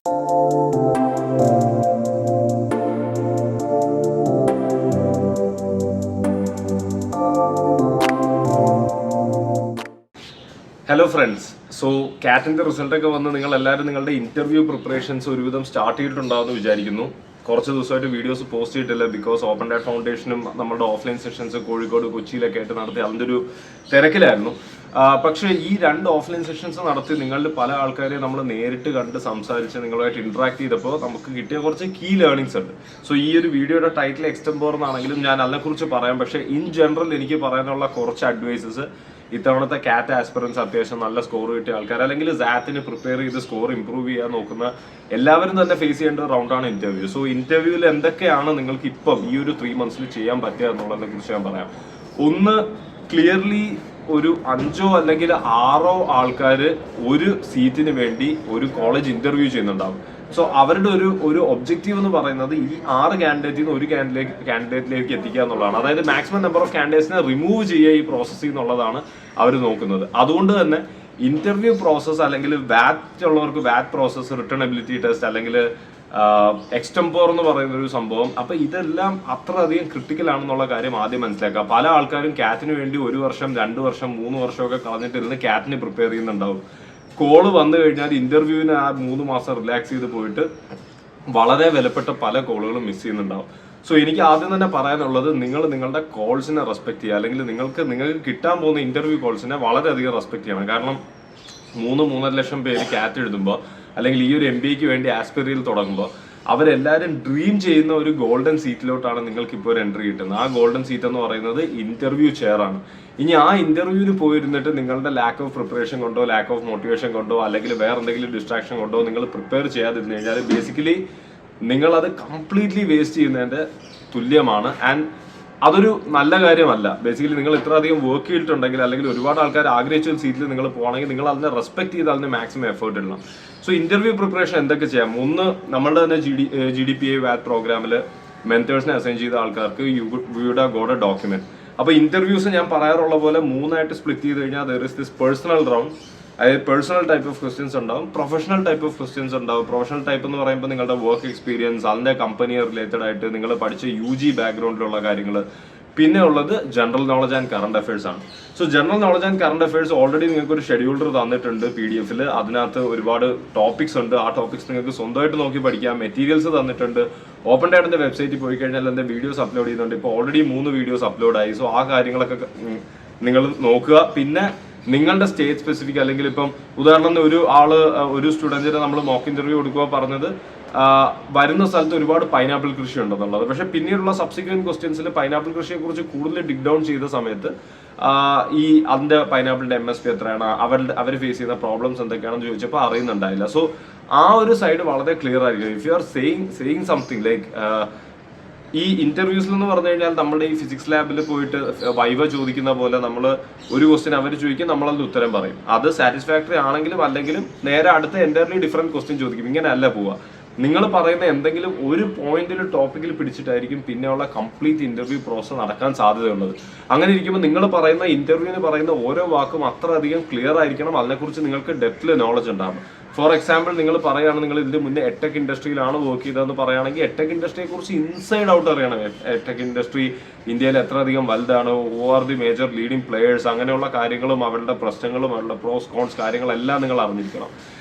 Hello friends, so കാറ്റിൻ്റെ റിസൾട്ടൊക്കെ വന്ന് നിങ്ങളെല്ലാവരും നിങ്ങളുടെ ഇൻ്റർവ്യൂ പ്രിപ്പറേഷൻസ് ഒരുവിധം സ്റ്റാർട്ട് ചെയ്തിട്ടുണ്ടാകുമെന്ന് വിചാരിക്കുന്നു. കുറച്ച് ദിവസമായിട്ട് വീഡിയോസ് പോസ്റ്റ് ചെയ്തിട്ടില്ല, ബിക്കോസ് ഓപ്പൺ ഡാറ്റ് ഫൗണ്ടേഷനും നമ്മുടെ ഓഫ്ലൈൻ സെഷൻസ് കോഴിക്കോട് കൊച്ചിയിലൊക്കെ ആയിട്ട് നടത്തി അതിൻ്റെ ഒരു തിരക്കിലായിരുന്നു. പക്ഷേ ഈ 2 ഓഫ്ലൈൻ സെഷൻസ് നടത്തി നിങ്ങളിൽ പല ആൾക്കാരെ നമ്മൾ നേരിട്ട് കണ്ട് സംസാരിച്ച് നിങ്ങളുമായിട്ട് ഇൻട്രാക്ട് ചെയ്തപ്പോൾ നമുക്ക് കിട്ടിയ കുറച്ച് കീ ലേണിങ്സ് ഉണ്ട്. സോ ഈ ഒരു വീഡിയോയുടെ ടൈറ്റിൽ എക്സ്റ്റംപോർ എന്നാണെങ്കിലും ഞാൻ അതിനെക്കുറിച്ച് പറയാം. പക്ഷേ ഇൻ ജനറൽ എനിക്ക് പറയാനുള്ള കുറച്ച് അഡ്വൈസസ്, ഇത്തവണത്തെ കാറ്റ് ആസ്പിറൻസ് അത്യാവശ്യം നല്ല സ്കോർ കിട്ടിയ ആൾക്കാർ, അല്ലെങ്കിൽ സാറ്റിന് പ്രിപ്പയർ ചെയ്ത് സ്കോർ ഇംപ്രൂവ് ചെയ്യാൻ നോക്കുന്ന എല്ലാവരും തന്നെ ഫേസ് ചെയ്യേണ്ട ഒരു റൗണ്ടാണ് ഇന്റർവ്യൂ. സോ ഇന്റർവ്യൂവിൽ എന്തൊക്കെയാണ് നിങ്ങൾക്ക് ഇപ്പം ഈ ഒരു 3 months ചെയ്യാൻ പറ്റുക എന്നുള്ളതിനെ കുറിച്ച് ഞാൻ പറയാം. ഒന്ന്, ക്ലിയർലി ഒരു 5 അല്ലെങ്കിൽ 6 ആൾക്കാർ ഒരു സീറ്റിന് വേണ്ടി ഒരു കോളേജ് ഇന്റർവ്യൂ ചെയ്യുന്നുണ്ടാവും. സോ അവരുടെ ഒരു ഒബ്ജക്റ്റീവ് എന്ന് പറയുന്നത് ഈ 6 കാൻഡിഡേറ്റിൽ നിന്ന് ഒരു കാൻഡിഡേറ്റിലേക്ക് എത്തിക്കുക എന്നുള്ളതാണ്. അതായത് മാക്സിമം നമ്പർ ഓഫ് കാൻഡിഡേറ്റ്സിനെ റിമൂവ് ചെയ്യുക ഈ പ്രോസസ്സിൽ എന്നുള്ളതാണ് അവർ നോക്കുന്നത്. അതുകൊണ്ട് തന്നെ ഇന്റർവ്യൂ പ്രോസസ്സ്, അല്ലെങ്കിൽ വാറ്റ് ഉള്ളവർക്ക് വാറ്റ് പ്രോസസ്സ്, റിട്ടേൺ എബിലിറ്റി ടെസ്റ്റ്, അല്ലെങ്കിൽ എക്സ്റ്റംപോർ എന്ന് പറയുന്ന ഒരു സംഭവം, അപ്പൊ ഇതെല്ലാം അത്രയധികം ക്രിട്ടിക്കൽ ആണെന്നുള്ള കാര്യം ആദ്യം മനസ്സിലാക്കുക. പല ആൾക്കാരും കാറ്റിന് വേണ്ടി 1 വർഷം 2 വർഷം 3 വർഷമൊക്കെ കളഞ്ഞിട്ടിരുന്ന് കാറ്റിന് പ്രിപ്പയർ ചെയ്യുന്നുണ്ടാവും. കോള് വന്നു കഴിഞ്ഞാൽ ഇന്റർവ്യൂവിന് ആ 3 മാസം റിലാക്സ് ചെയ്ത് പോയിട്ട് വളരെ വിലപ്പെട്ട പല കോളുകളും മിസ് ചെയ്യുന്നുണ്ടാവും. സോ എനിക്ക് ആദ്യം തന്നെ പറയാനുള്ളത്, നിങ്ങളുടെ കോൾസിനെ റെസ്പെക്ട് ചെയ്യുക, അല്ലെങ്കിൽ നിങ്ങൾക്ക് കിട്ടാൻ പോകുന്ന ഇന്റർവ്യൂ കോൾസിനെ വളരെയധികം റെസ്പെക്ട് ചെയ്യണം. കാരണം 3-3.5 ലക്ഷം പേര് കാറ്റ് എഴുതുമ്പോൾ, അല്ലെങ്കിൽ ഈ ഒരു MBAക്ക് വേണ്ടി ആസ്പിറിയിൽ തുടങ്ങുമ്പോൾ, അവരെല്ലാവരും ഡ്രീം ചെയ്യുന്ന ഒരു ഗോൾഡൻ സീറ്റിലോട്ടാണ് നിങ്ങൾക്ക് ഇപ്പോൾ ഒരു എൻട്രി കിട്ടുന്നത്. ആ ഗോൾഡൻ സീറ്റ് എന്ന് പറയുന്നത് ഇന്റർവ്യൂ ചെയർ ആണ്. ഇനി ആ ഇന്റർവ്യൂവിന് പോയിരുന്നിട്ട് നിങ്ങളുടെ ലാക്ക് ഓഫ് പ്രിപ്പറേഷൻ കൊണ്ടോ, ലാക്ക് ഓഫ് മോട്ടിവേഷൻ കൊണ്ടോ, അല്ലെങ്കിൽ വേറെ എന്തെങ്കിലും ഡിസ്ട്രാക്ഷൻ കൊണ്ടോ നിങ്ങൾ പ്രിപ്പയർ ചെയ്യാതിരുന്നു കഴിഞ്ഞാൽ ബേസിക്കലി നിങ്ങളത് കംപ്ലീറ്റ്ലി വേസ്റ്റ് ചെയ്യുന്നതിന്റെ തുല്യമാണ്. ആൻഡ് അതൊരു നല്ല കാര്യമല്ല. ബേസിക്കലി നിങ്ങൾ ഇത്രയധികം വർക്ക് ചെയ്തിട്ടുണ്ടെങ്കിൽ, അല്ലെങ്കിൽ ഒരുപാട് ആൾക്കാർ ആഗ്രഹിച്ച ഒരു സീറ്റിൽ നിങ്ങൾ പോകണമെങ്കിൽ നിങ്ങൾ അതിനെ റെസ്പെക്ട് ചെയ്ത് അതിന് മാക്സിമം എഫേർട്ട് ഇടണം. സോ ഇന്റർവ്യൂ പ്രിപ്പറേഷൻ എന്തൊക്കെ ചെയ്യാം? ഒന്ന്, നമ്മളുടെ തന്നെ GDPA വാറ്റ് പ്രോഗ്രാമിൽ മെന്റേഴ്സിനെ അസൈൻ ചെയ്ത ആൾക്കാർക്ക് you would have got a document. അപ്പോൾ ഇന്റർവ്യൂസ് ഞാൻ പറയാറുള്ള പോലെ 3 ആയിട്ട് സ്പ്ലിറ്റ് ചെയ്ത് കഴിഞ്ഞാൽ there is this personal round. അതായത് പേഴ്സണൽ ടൈപ്പ് ഓഫ് ക്വസ്റ്റ്യൻസ് ഉണ്ടാവും, പ്രൊഫഷണൽ ടൈപ്പ് ഓഫ് ക്വസ്റ്റ്യൻസ് ഉണ്ടാവും. പ്രൊഫഷണൽ ടൈപ്പ് എന്ന് പറയുമ്പോൾ നിങ്ങളുടെ വർക്ക് എക്സ്പീരിയൻസ്, അതിന്റെ കമ്പനി റിലേറ്റഡ് ആയിട്ട് നിങ്ങൾ പഠിച്ച UG ബാക്ക്ഗ്രൗണ്ടിലുള്ള കാര്യങ്ങൾ. പിന്നെ ഉള്ളത് general knowledge and current affairs ആണ്. So general knowledge and current affairs already നിങ്ങൾക്ക് ഒരു ഷെഡ്യൂളർ തന്നിട്ടുണ്ട് PDF-ൽ. അതിനകത്ത് ഒരുപാട് ടോപ്പിക്സ് ഉണ്ട്. ആ ടോപ്പിക്സ് നിങ്ങൾക്ക് സ്വന്തമായിട്ട് നോക്കി പഠിക്കാം. മെറ്റീരിയൽസ് തന്നിട്ടുണ്ട്. ഓപ്പൺ ഡാറ്റിന്റെ വെബ്സൈറ്റിൽ പോയി കഴിഞ്ഞാൽ എൻ്റെ വീഡിയോസ് അപ്ലോഡ് ചെയ്യുന്നുണ്ട്. ഇപ്പോൾ ഓൾറെഡി 3 വീഡിയോസ് അപ്ലോഡ് ആയി. സോ ആ കാര്യങ്ങളൊക്കെ നിങ്ങൾ നോക്കുക. പിന്നെ നിങ്ങളുടെ സ്റ്റേറ്റ് സ്പെസിഫിക്, അല്ലെങ്കിൽ ഇപ്പം ഉദാഹരണത്തിന് ഒരു സ്റ്റുഡന്റിന് നമ്മൾ മോക്ക് ഇന്റർവ്യൂ കൊടുക്കുക പറഞ്ഞത് വരുന്ന സ്ഥലത്ത് ഒരുപാട് പൈനാപ്പിൾ കൃഷി ഉണ്ടെന്നുള്ളത്. പക്ഷെ പിന്നീടുള്ള സബ്സിക്വന്റ് ക്വസ്റ്റ്യൻസിൽ പൈനാപ്പിൾ കൃഷിയെ കുറിച്ച് കൂടുതൽ ഡിഗ് ഡൗൺ ചെയ്ത സമയത്ത് അതിന്റെ പൈനാപ്പിളിന്റെ MSP എത്രയാണ്, അവർ ഫേസ് ചെയ്യുന്ന പ്രോബ്ലംസ് എന്തൊക്കെയാണെന്ന് ചോദിച്ചപ്പോൾ അറിയുന്നുണ്ടായില്ല. സോ ആ ഒരു സൈഡ് വളരെ ക്ലിയർ ആയിരിക്കും. If you are saying something like, ഈ ഇന്റർവ്യൂസിൽ എന്ന് പറഞ്ഞു കഴിഞ്ഞാൽ നമ്മുടെ ഈ ഫിസിക്സ് ലാബിൽ പോയിട്ട് വൈവ ചോദിക്കുന്ന പോലെ നമ്മൾ ഒരു ക്വസ്റ്റ്യൻ അവർ ചോദിക്കും, നമ്മളതിന് ഉത്തരം പറയും. അത് സാറ്റിസ്ഫാക്ടറി ആണെങ്കിലും അല്ലെങ്കിലും നേരെ അടുത്ത എൻ്റയർലി ഡിഫറെന്റ് ക്വസ്റ്റ്യൻ ചോദിക്കും. ഇങ്ങനെ അല്ല പോവുക. നിങ്ങൾ പറയുന്ന എന്തെങ്കിലും ഒരു പോയിന്റിൽ ടോപ്പിക്കിൽ പിടിച്ചിട്ടായിരിക്കും പിന്നെയുള്ള കംപ്ലീറ്റ് ഇന്റർവ്യൂ പ്രോസസ് നടക്കാൻ സാധ്യതയുള്ളത്. അങ്ങനെ ഇരിക്കുമ്പോൾ നിങ്ങൾ പറയുന്ന ഇന്റർവ്യൂവിന് പറയുന്ന ഓരോ വാക്കും അത്രയധികം ക്ലിയർ ആയിരിക്കണം. അതിനെക്കുറിച്ച് നിങ്ങൾക്ക് ഡെപ്തിൽ നോളജ് ഉണ്ടാകും. ഫോർ എക്സാമ്പിൾ, നിങ്ങൾ പറയുകയാണ് നിങ്ങൾ ഇതിന്റെ മുന്നേ എടെക് ഇൻഡസ്ട്രിയിലാണ് വർക്ക് ചെയ്തതെന്ന് പറയുകയാണെങ്കിൽ എടെക് ഇൻഡസ്ട്രിയെ കുറിച്ച് ഇൻസൈഡ് ഔട്ട് അറിയണം. എടെക് ഇൻഡസ്ട്രി ഇന്ത്യയിൽ എത്രയധികം വലുതാണ്, who are the major leading players, അങ്ങനെയുള്ള കാര്യങ്ങളും അവരുടെ പ്രശ്നങ്ങളും അവരുടെ പ്രോസ് കോൺസ് കാര്യങ്ങളെല്ലാം നിങ്ങൾ അറിഞ്ഞിരിക്കണം.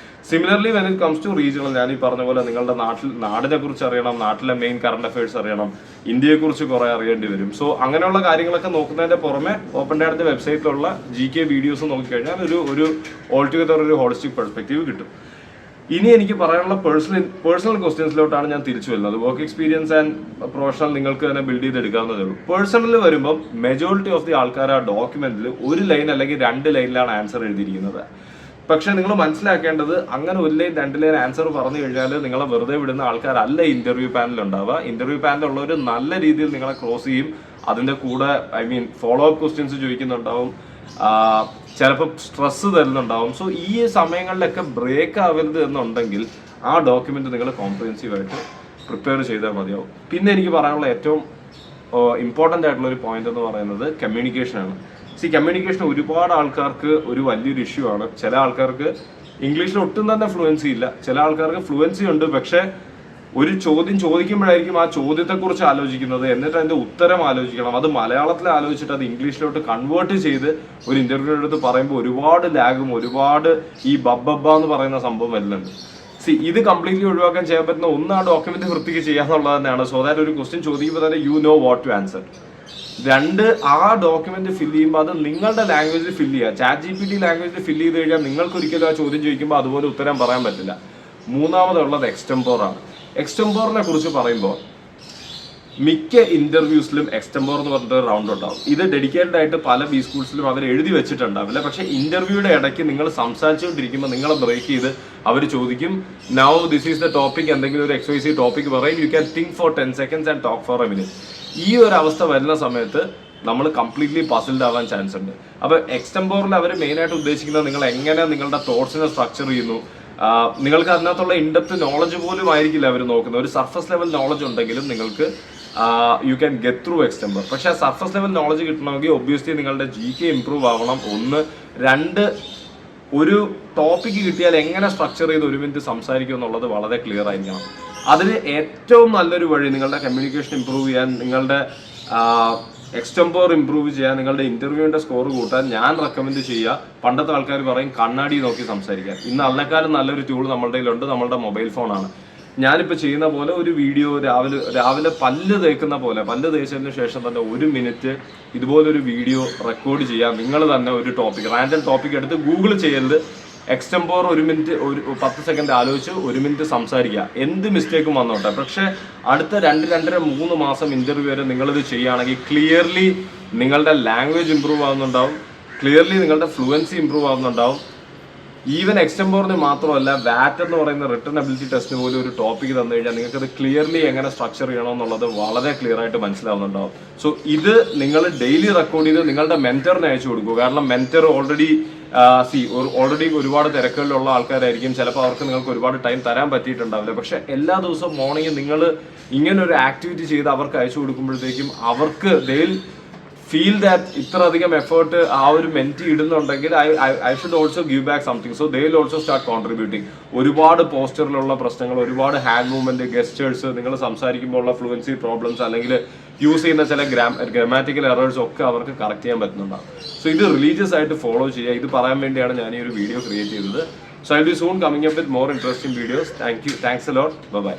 Similarly when it comes to regional, ഞാൻ ഈ പറഞ്ഞ പോലെ നിങ്ങളുടെ നാടിനെ കുറിച്ച് അറിയണം, നാട്ടിലെ മെയിൻ കറണ്ട് അഫയേഴ്സ് അറിയണം, ഇന്ത്യയെ കുറിച്ച് കുറെ അറിയേണ്ടി വരും. സോ അങ്ങനെയുള്ള കാര്യങ്ങളൊക്കെ നോക്കുന്നതിന്റെ പുറമെ ഓപ്പൺ ഡാറ്റിന്റെ വെബ്സൈറ്റിലുള്ള GK വീഡിയോസ് നോക്കിക്കഴിഞ്ഞാൽ ഒരു ഓൾ ടുഗദർ ഒരു ഹോളിസ്റ്റിക് പെർസ്പെക്റ്റീവ് കിട്ടും. ഇനി എനിക്ക് പറയാനുള്ള പേഴ്സണൽ ക്വസ്റ്റ്യൻസിലോട്ടാണ് ഞാൻ തിരിച്ചു വരുന്നത്. വർക്ക് എക്സ്പീരിയൻസ് ആൻഡ് പ്രൊഫഷണൽ നിങ്ങൾക്ക് തന്നെ ബിൽഡ് ചെയ്തെടുക്കാവുന്നതേ ഉള്ളൂ. പേഴ്സണൽ വരുമ്പോൾ മെജോറിറ്റി ഓഫ് ദി ആൾക്കാർ ആ ഡോക്യുമെന്റിൽ 1 ലൈൻ അല്ലെങ്കിൽ 2 ലൈനിലാണ് ആൻസർ എഴുതിയിരിക്കുന്നത്. പക്ഷെ നിങ്ങൾ മനസ്സിലാക്കേണ്ടത്, അങ്ങനെ 1 ലൈൻ 2 ലൈൻ ആൻസർ പറഞ്ഞു കഴിഞ്ഞാൽ നിങ്ങളെ വെറുതെ വിടുന്ന ആൾക്കാരല്ല ഇന്റർവ്യൂ പാനൽ ഉണ്ടാവുക. ഇന്റർവ്യൂ പാനലുള്ളവർ നല്ല രീതിയിൽ നിങ്ങളെ ക്രോസ് ചെയ്യും. അതിന്റെ കൂടെ ഫോളോ അപ്പ് ക്വസ്റ്റ്യൻസ് ചോദിക്കുന്നുണ്ടാവും, ചിലപ്പോൾ സ്ട്രെസ് തരുന്നുണ്ടാവും. സോ ഈ സമയങ്ങളിലൊക്കെ ബ്രേക്ക് ആവരുത് എന്നുണ്ടെങ്കിൽ ആ ഡോക്യുമെന്റ് നിങ്ങൾ കോംപ്രിഹെൻസീവ് ആയിട്ട് പ്രിപ്പയർ ചെയ്താൽ മതിയാവും. പിന്നെ എനിക്ക് പറയാനുള്ള ഏറ്റവും ഇമ്പോർട്ടൻ്റ് ആയിട്ടുള്ള ഒരു പോയിന്റ് എന്ന് പറയുന്നത് കമ്മ്യൂണിക്കേഷൻ ആണ്. കമ്മ്യൂണിക്കേഷൻ ഒരുപാട് ആൾക്കാർക്ക് ഒരു വലിയൊരു ഇഷ്യൂ ആണ്. ചില ആൾക്കാർക്ക് ഇംഗ്ലീഷിൽ ഒട്ടും തന്നെ ഫ്ലുവൻസി ഇല്ല. ചില ആൾക്കാർക്ക് ഫ്ലുവൻസി ഉണ്ട്, പക്ഷെ ഒരു ചോദ്യം ചോദിക്കുമ്പോഴായിരിക്കും ആ ചോദ്യത്തെക്കുറിച്ച് ആലോചിക്കുന്നത്, എന്നിട്ട് അതിന്റെ ഉത്തരം ആലോചിക്കണം. അത് മലയാളത്തിൽ ആലോചിച്ചിട്ട് അത് ഇംഗ്ലീഷിലോട്ട് കൺവേർട്ട് ചെയ്ത് ഒരു ഇന്റർവ്യൂ എടുത്ത് പറയുമ്പോൾ ഒരുപാട് ലാഗും ഒരുപാട് ഈ ബബ്ബ എന്ന് പറയുന്ന സംഭവം വരുന്നുണ്ട്. ഇത് കംപ്ലീറ്റ്ലി ഒഴിവാക്കാൻ ചെയ്യാൻ പറ്റുന്ന ഒന്ന്, ആ ഡോക്യുമെന്റ് വൃത്തിക്ക് ചെയ്യാന്നുള്ളത് തന്നെയാണ്. സോ ദാറ്റ് ഒരു ക്വസ്റ്റ്യൻ ചോദിക്കുമ്പോൾ തന്നെ you know what to answer. 2, ആ ഡോക്യുമെന്റ് ഫില്ല് ചെയ്യുമ്പോൾ അത് നിങ്ങളുടെ ലാംഗ്വേജിൽ ഫില്ല് ചെയ്യുക. ChatGPT ലാംഗ്വേജിൽ ഫില്ല് ചെയ്ത് കഴിഞ്ഞാൽ നിങ്ങൾക്ക് ഒരിക്കലും ആ ചോദ്യം ചോദിക്കുമ്പോൾ അതുപോലെ ഉത്തരം പറയാൻ പറ്റില്ല. 3ാമതുള്ളത് എക്സ്റ്റംപോർ ആണ്. എക്സ്റ്റംപോറിനെ കുറിച്ച് പറയുമ്പോൾ മിക്ക ഇന്റർവ്യൂസിലും എക്സ്റ്റംപോർ എന്ന് പറഞ്ഞിട്ട് റൗണ്ട് ഉണ്ടാവും. ഇത് ഡെഡിക്കേറ്റഡ് ആയിട്ട് പല ബി സ്കൂൾസിലും അവർ എഴുതി വെച്ചിട്ടുണ്ടാവില്ല. പക്ഷേ ഇന്റർവ്യൂയുടെ ഇടയ്ക്ക് നിങ്ങൾ സംസാരിച്ചുകൊണ്ടിരിക്കുമ്പോൾ നിങ്ങളെ ബ്രേക്ക് ചെയ്ത് അവർ ചോദിക്കും, now this is the topic, എന്തെങ്കിലും ഒരു XYZ ടോപ്പിക് പറയും, you can think for 10 seconds and talk for a minute. ഈ ഒരു അവസ്ഥ വരുന്ന സമയത്ത് നമ്മൾ കംപ്ലീറ്റ്ലി പസിൽഡ് ആവാൻ ചാൻസ് ഉണ്ട്. അപ്പോൾ എക്സ്റ്റംപോറിൽ അവർ മെയിനായിട്ട് ഉദ്ദേശിക്കുന്നത് നിങ്ങൾ എങ്ങനെ നിങ്ങളുടെ തോട്ട്സിനെ സ്ട്രക്ചർ ചെയ്യുന്നു, നിങ്ങൾക്ക് അതിനകത്തുള്ള ഇൻഡെപ്ത് നോളജ് പോലും ആയിരിക്കില്ല അവർ നോക്കുന്നത്. ഒരു സർഫസ് ലെവൽ നോളജ് ഉണ്ടെങ്കിലും നിങ്ങൾക്ക് യു ക്യാൻ ഗെറ്റ് ത്രൂ എക്സ്റ്റംപോർ. പക്ഷേ ആ സർഫസ് ലെവൽ നോളജ് കിട്ടണമെങ്കിൽ ഒബ്വിയസ്ലി നിങ്ങളുടെ GK ഇംപ്രൂവ് ആവണം. 1, 2, ഒരു ടോപ്പിക്ക് കിട്ടിയാൽ എങ്ങനെ സ്ട്രക്ചർ ചെയ്ത് 1 മിനിറ്റ് സംസാരിക്കും എന്നുള്ളത് വളരെ ക്ലിയർ ആയിരിക്കണം. അതിന് ഏറ്റവും നല്ലൊരു വഴി നിങ്ങളുടെ കമ്മ്യൂണിക്കേഷൻ ഇംപ്രൂവ് ചെയ്യാൻ, നിങ്ങളുടെ എക്സ്റ്റംപോർ ഇംപ്രൂവ് ചെയ്യാൻ, നിങ്ങളുടെ ഇന്റർവ്യൂവിന്റെ സ്കോർ കൂട്ടാൻ ഞാൻ റെക്കമെൻഡ് ചെയ്യുക. പണ്ടത്തെ ആൾക്കാർ പറയും കണ്ണാടി നോക്കി സംസാരിക്കാൻ. ഇന്ന് അതിനേക്കാളും നല്ലൊരു ടൂൾ നമ്മളുടെ കയ്യിലുണ്ട്, നമ്മളുടെ മൊബൈൽ ഫോണാണ്. ഞാനിപ്പോൾ ചെയ്യുന്ന പോലെ ഒരു വീഡിയോ രാവിലെ പല്ല് തേക്കുന്ന പോലെ, പല്ല് തേച്ചതിന് ശേഷം തന്നെ 1 മിനിറ്റ് ഇതുപോലൊരു വീഡിയോ റെക്കോർഡ് ചെയ്യാം. നിങ്ങൾ തന്നെ ഒരു ടോപ്പിക്, റാൻഡം ടോപ്പിക് എടുത്ത് ഗൂഗിൾ ചെയ്യരുത്, എക്സ്റ്റംപോർ 1 മിനിറ്റ്, ഒരു 10 സെക്കൻഡ് ആലോചിച്ച് 1 മിനിറ്റ് സംസാരിക്കുക. എന്ത് മിസ്റ്റേക്കും വന്നോട്ടെ. പക്ഷെ അടുത്ത 2, 2.5, 3 മാസം ഇന്റർവ്യൂ വരെ നിങ്ങളിത് ചെയ്യുകയാണെങ്കിൽ ക്ലിയർലി നിങ്ങളുടെ ലാംഗ്വേജ് ഇംപ്രൂവ് ആവുന്നുണ്ടാവും, ക്ലിയർലി നിങ്ങളുടെ ഫ്ലുവൻസി ഇംപ്രൂവ് ആവുന്നുണ്ടാവും. ഈവൻ എക്സ്റ്റംപോറിന് മാത്രമല്ല, വാറ്റ് എന്ന് പറയുന്ന റിട്ടൺ അബിലിറ്റി ടെസ്റ്റിന് പോലും ഒരു ടോപ്പിക് തന്നു കഴിഞ്ഞാൽ നിങ്ങൾക്കത് ക്ലിയർലി എങ്ങനെ സ്ട്രക്ചർ ചെയ്യണമെന്നുള്ളത് വളരെ ക്ലിയർ ആയിട്ട് മനസ്സിലാവുന്നുണ്ടാവും. സോ ഇത് നിങ്ങൾ ഡെയിലി റെക്കോർഡ് ചെയ്ത് നിങ്ങളുടെ മെന്ററിന് അയച്ചു കൊടുക്കുക. കാരണം മെന്റർ ഓൾറെഡി ഒരുപാട് തിരക്കുകളിലുള്ള ആൾക്കാരായിരിക്കും. ചിലപ്പോൾ അവർക്ക് നിങ്ങൾക്ക് ഒരുപാട് ടൈം തരാൻ പറ്റിയിട്ടുണ്ടാവില്ല. പക്ഷെ എല്ലാ ദിവസവും മോർണിംഗ് നിങ്ങൾ ഇങ്ങനെ ഒരു ആക്ടിവിറ്റി ചെയ്ത് അവർക്ക് അയച്ചു കൊടുക്കുമ്പോഴത്തേക്കും അവർക്ക് ഫീൽ ദാറ്റ് ഇത്ര അധികം എഫേർട്ട് ആ ഒരു മെന്റി ഇടുന്നുണ്ടെങ്കിൽ I should also give back something. So they will also start contributing. ഒരുപാട് പോസ്റ്ററിലുള്ള പ്രശ്നങ്ങൾ, ഒരുപാട് ഹാൻഡ് മൂവ്മെന്റ്, ഗെസ്റ്റേഴ്സ്, നിങ്ങൾ സംസാരിക്കുമ്പോൾ ഉള്ള ഫ്ലുവൻസി പ്രോബ്ലംസ്, അല്ലെങ്കിൽ യൂസ് ചെയ്യുന്ന ചില ഗ്രാമാറ്റിക്കൽ എറേഴ്സ് ഒക്കെ അവർക്ക് കറക്റ്റ് ചെയ്യാൻ പറ്റുന്നുണ്ടാവും. സോ ഇത് റിലീജിയസ് ആയിട്ട് ഫോളോ ചെയ്യുക. ഇത് പറയാൻ വേണ്ടിയാണ് ഞാൻ ഈ ഒരു വീഡിയോ ക്രിയേറ്റ് ചെയ്തത്. So I will be soon coming up with more interesting videos. Thanks a lot. By.